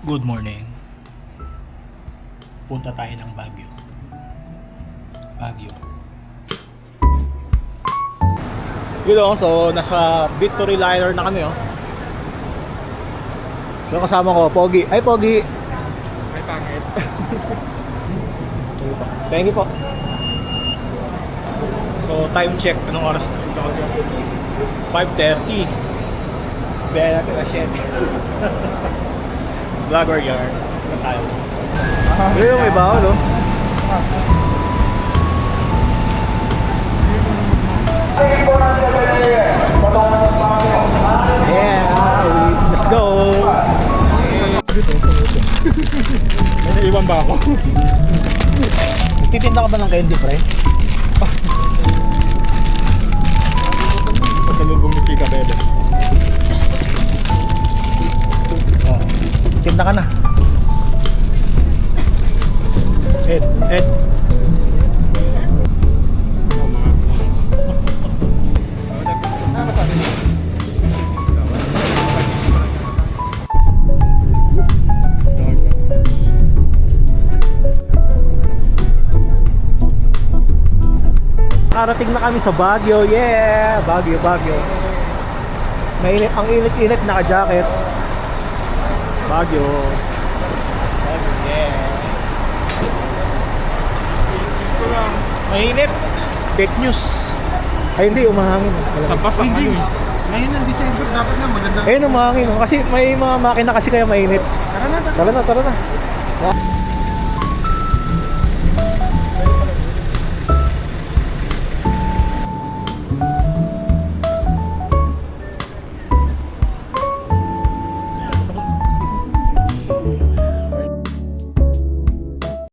Good morning. Punta tayo ng Baguio. Baguio. Yun o, so nasa Victory Liner na kami o. Yung kasama ko, Pogi. Ay, Pogi! May pangit. Thank you po. So, time check. Anong oras na? 5:30. Baya natin na 7. Vlogger yard. Saan tayo? Ayun, may baon, no? Yeah, let's go! May naiwan ba ako? Titinda ka ba ng candy, pre? Pasalubong ni Kika Bebe. Oh, tinda ka na. Ed. Nakarating na kami sa Baguio. Yeah! Baguio. Mainit, ang init-init, naka-jacket. Baguio. Yeah. Mainit. Fake news. Ay hindi, umahangin. Sa bus hindi. Ngayon ng December, dapat na maganda. Ayun, umahangin. Kasi may mga makina kasi kaya mainit. Tara na. Tara na.